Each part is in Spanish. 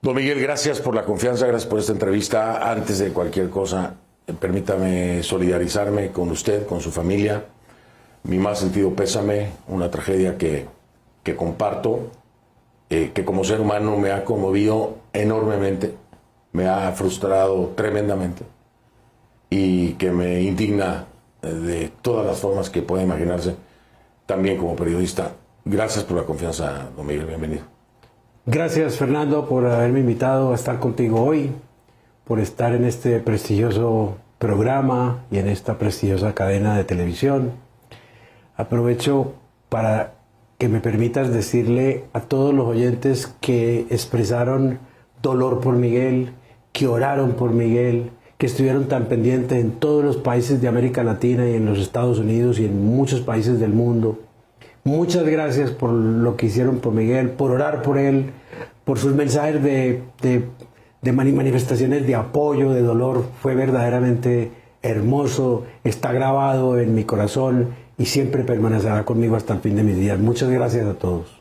Don Miguel, gracias por la confianza, gracias por esta entrevista. Antes de cualquier cosa, permítame solidarizarme con usted, con su familia. Mi más sentido pésame, una tragedia que comparto, que como ser humano me ha conmovido enormemente, me ha frustrado tremendamente y que me indigna de todas las formas que pueda imaginarse, también como periodista. Gracias por la confianza, don Miguel, bienvenido. Gracias, Fernando, por haberme invitado a estar contigo hoy, por estar en este prestigioso programa y en esta prestigiosa cadena de televisión. Aprovecho para que me permitas decirle a todos los oyentes que expresaron dolor por Miguel, que oraron por Miguel, que estuvieron tan pendientes en todos los países de América Latina y en los Estados Unidos y en muchos países del mundo. Muchas gracias por lo que hicieron por Miguel, por orar por él, por sus mensajes de manifestaciones de apoyo, de dolor. Fue verdaderamente hermoso, está grabado en mi corazón y siempre permanecerá conmigo hasta el fin de mis días. Muchas gracias a todos.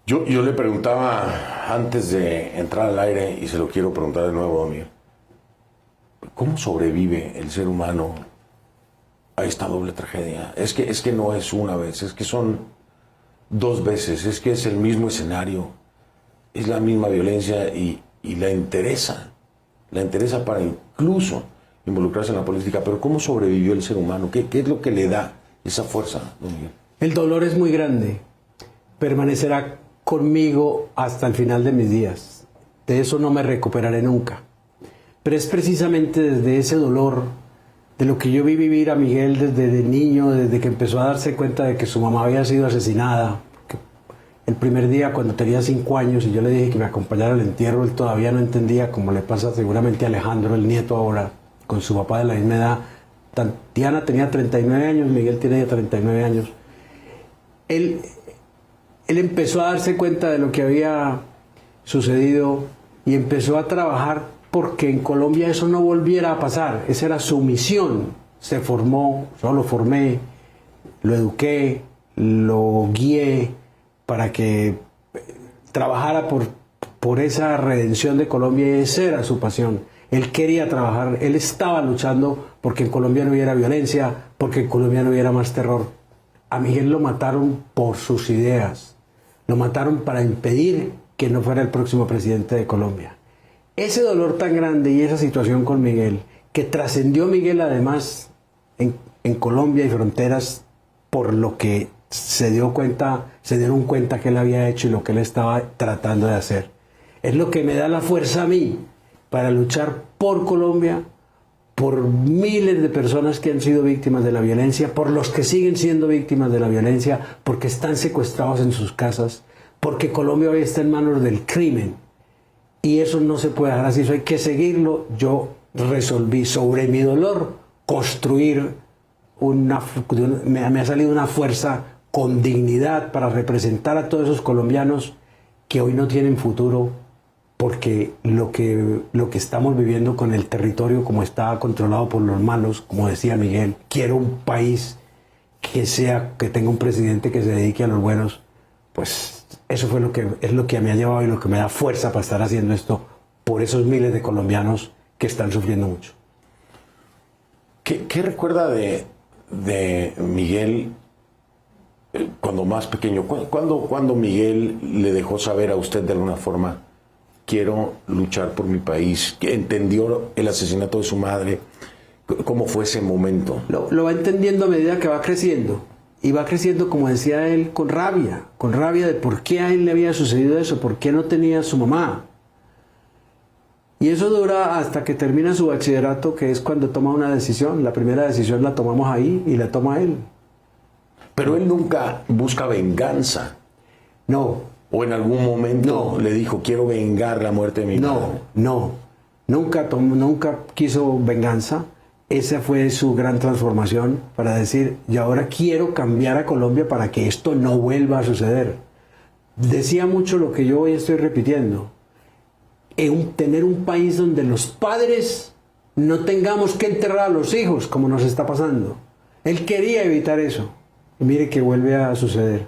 Yo le preguntaba antes de entrar al aire, y se lo quiero preguntar de nuevo, don Miguel, ¿cómo sobrevive el ser humano a esta doble tragedia? Es que no es una vez, es que son dos veces, es que es el mismo escenario, es la misma violencia y la interesa para incluso involucrarse en la política. Pero ¿cómo sobrevivió el ser humano? ¿Qué es lo que le da esa fuerza, don Miguel? El dolor es muy grande, permanecerá conmigo hasta el final de mis días, de eso no me recuperaré nunca. Pero es precisamente desde ese dolor, de lo que yo vi vivir a Miguel desde niño, desde que empezó a darse cuenta de que su mamá había sido asesinada. El primer día, cuando tenía 5 años, y yo le dije que me acompañara al entierro, él todavía no entendía, como le pasa seguramente a Alejandro, el nieto ahora, con su papá de la misma edad. Diana tenía 39 años, Miguel tiene ya 39 años. Él empezó a darse cuenta de lo que había sucedido y empezó a trabajar porque en Colombia eso no volviera a pasar. Esa era su misión. Se formó, yo lo formé, lo eduqué, lo guié para que trabajara por esa redención de Colombia, y esa era su pasión. Él quería trabajar, él estaba luchando porque en Colombia no hubiera violencia, porque en Colombia no hubiera más terror. A Miguel lo mataron por sus ideas, lo mataron para impedir que no fuera el próximo presidente de Colombia. Ese dolor tan grande y esa situación con Miguel, que trascendió Miguel además en Colombia y fronteras por lo que se dieron cuenta que él había hecho y lo que él estaba tratando de hacer. Es lo que me da la fuerza a mí para luchar por Colombia, por miles de personas que han sido víctimas de la violencia, por los que siguen siendo víctimas de la violencia, porque están secuestrados en sus casas, porque Colombia hoy está en manos del crimen. Y eso no se puede dejar así, eso hay que seguirlo. Yo resolví sobre mi dolor construir me ha salido una fuerza con dignidad para representar a todos esos colombianos que hoy no tienen futuro, porque lo que estamos viviendo con el territorio como está controlado por los malos, como decía Miguel, quiero un país que tenga un presidente que se dedique a los buenos. Pues eso es lo que me ha llevado y lo que me da fuerza para estar haciendo esto por esos miles de colombianos que están sufriendo mucho. ¿Qué recuerda de Miguel cuando más pequeño? ¿Cuándo Miguel le dejó saber a usted de alguna forma, quiero luchar por mi país? ¿Que entendió el asesinato de su madre? ¿Cómo fue ese momento? Lo va entendiendo a medida que va creciendo. Y va creciendo, como decía él, con rabia de por qué a él le había sucedido eso, por qué no tenía a su mamá. Y eso dura hasta que termina su bachillerato, que es cuando toma una decisión. La primera decisión la tomamos ahí y la toma él. Pero él nunca busca venganza. No. ¿O en algún momento no le dijo, quiero vengar la muerte de mi madre? No. Nunca quiso venganza. Esa fue su gran transformación para decir, y ahora quiero cambiar a Colombia para que esto no vuelva a suceder. Decía mucho lo que yo hoy estoy repitiendo. Tener un país donde los padres no tengamos que enterrar a los hijos, como nos está pasando. Él quería evitar eso. Y mire que vuelve a suceder.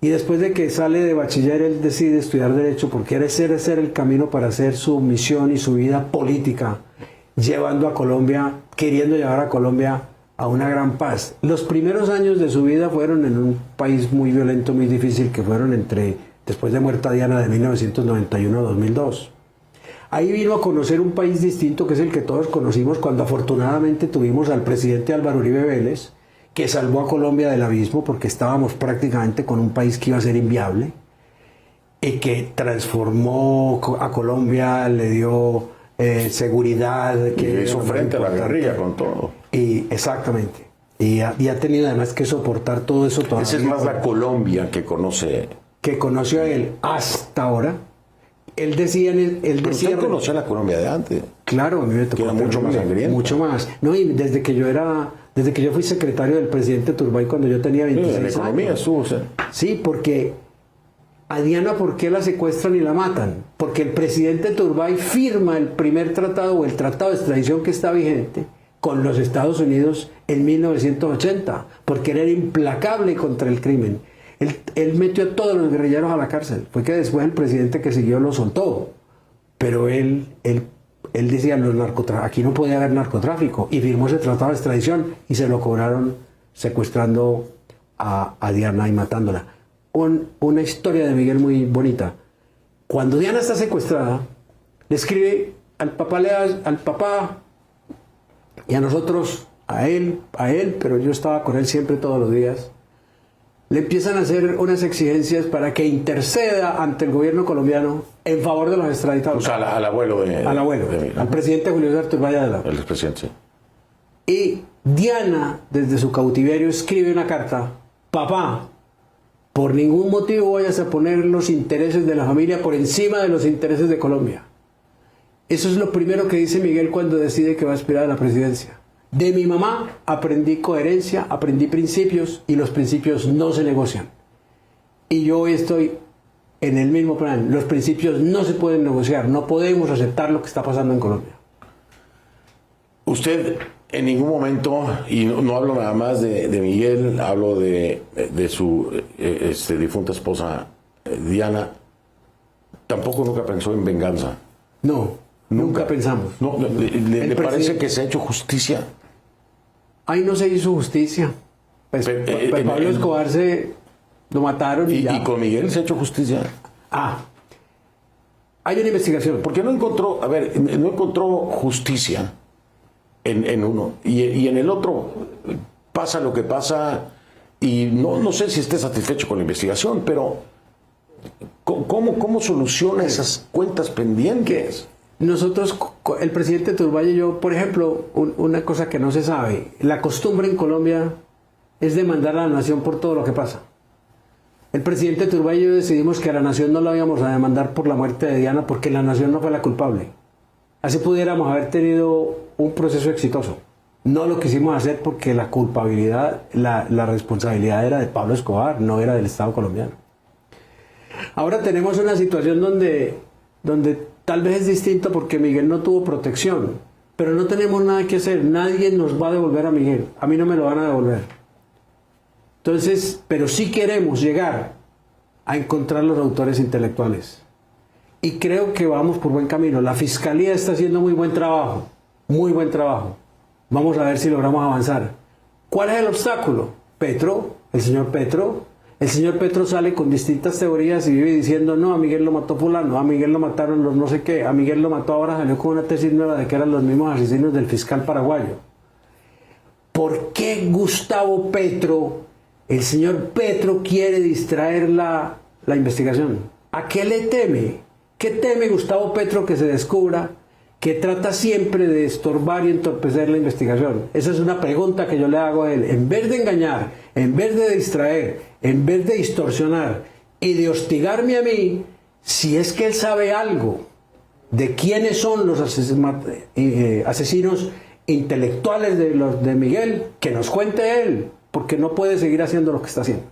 Y después de que sale de bachiller, él decide estudiar Derecho porque quiere ser el camino para hacer su misión y su vida política, llevando a Colombia, queriendo llevar a Colombia a una gran paz. Los primeros años de su vida fueron en un país muy violento, muy difícil, que fueron después de muerta Diana, de 1991 a 2002. Ahí vino a conocer un país distinto, que es el que todos conocimos cuando afortunadamente tuvimos al presidente Álvaro Uribe Vélez, que salvó a Colombia del abismo porque estábamos prácticamente con un país que iba a ser inviable, y que transformó a Colombia, le dio seguridad. Que hizo frente a la guerrilla con todo. Y exactamente. Y ha tenido además que soportar todo eso todavía. Esa es más la Colombia que conoce. Que conoció a él hasta ahora. Él decía... Pero usted conoció a la Colombia de antes. Claro, a mí me tocó. Que era mucho más sangrienta. Mucho más. No, y desde que yo fui secretario del presidente Turbay cuando yo tenía 26 años. En economía estuvo usted. Sí, porque a Diana, ¿por qué la secuestran y la matan? Porque el presidente Turbay firma el primer tratado o el tratado de extradición que está vigente con los Estados Unidos en 1980, porque él era implacable contra el crimen. Él metió a todos los guerrilleros a la cárcel. Fue que después el presidente que siguió lo soltó. Pero él decía, aquí no podía haber narcotráfico. Y firmó ese tratado de extradición y se lo cobraron secuestrando a Diana y matándola. Una historia de Miguel muy bonita. Cuando Diana está secuestrada, le escribe al papá y a nosotros, a él, pero yo estaba con él siempre todos los días. Le empiezan a hacer unas exigencias para que interceda ante el gobierno colombiano en favor de los extraditados. O sea, al abuelo al presidente Julio César Turbay Adelante. El expresidente, sí. Y Diana, desde su cautiverio, escribe una carta: papá, por ningún motivo vayas a poner los intereses de la familia por encima de los intereses de Colombia. Eso es lo primero que dice Miguel cuando decide que va a aspirar a la presidencia. De mi mamá aprendí coherencia, aprendí principios, y los principios no se negocian. Y yo hoy estoy en el mismo plan. Los principios no se pueden negociar, no podemos aceptar lo que está pasando en Colombia. Usted en ningún momento, y no hablo nada más de Miguel, hablo de su difunta esposa Diana, tampoco nunca pensó en venganza. No, nunca pensamos. No, ¿Le parece que se ha hecho justicia? Ahí no se hizo justicia. Pues Pablo Escobar lo mataron y ya. ¿Y con Miguel se ha hecho justicia? Hay una investigación. Porque no encontró justicia en uno. Y en el otro pasa lo que pasa. Y no sé si esté satisfecho con la investigación, pero ¿cómo soluciona esas cuentas pendientes? Nosotros, el presidente Turbay y yo, por ejemplo, una cosa que no se sabe, la costumbre en Colombia es demandar a la nación por todo lo que pasa. El presidente Turbay y yo decidimos que a la nación no la íbamos a demandar por la muerte de Diana porque la nación no fue la culpable. Así pudiéramos haber tenido un proceso exitoso. No lo quisimos hacer porque la culpabilidad, la responsabilidad era de Pablo Escobar, no era del Estado colombiano. Ahora tenemos una situación donde tal vez es distinto porque Miguel no tuvo protección, pero no tenemos nada que hacer. Nadie nos va a devolver a Miguel. A mí no me lo van a devolver. Entonces, pero sí queremos llegar a encontrar los autores intelectuales. Y creo que vamos por buen camino. La Fiscalía está haciendo muy buen trabajo. Muy buen trabajo. Vamos a ver si logramos avanzar. ¿Cuál es el obstáculo? El señor Petro. El señor Petro sale con distintas teorías y vive diciendo, no, a Miguel lo mató fulano, a Miguel lo mataron los no sé qué, a Miguel lo mató, ahora salió con una tesis nueva de que eran los mismos asesinos del fiscal paraguayo. ¿Por qué Gustavo Petro, el señor Petro, quiere distraer la investigación? ¿A qué le teme? ¿Qué teme Gustavo Petro que se descubra que trata siempre de estorbar y entorpecer la investigación? Esa es una pregunta que yo le hago a él. En vez de engañar, en vez de distraer, en vez de distorsionar y de hostigarme a mí, si es que él sabe algo de quiénes son los asesinos intelectuales de Miguel, que nos cuente él, porque no puede seguir haciendo lo que está haciendo.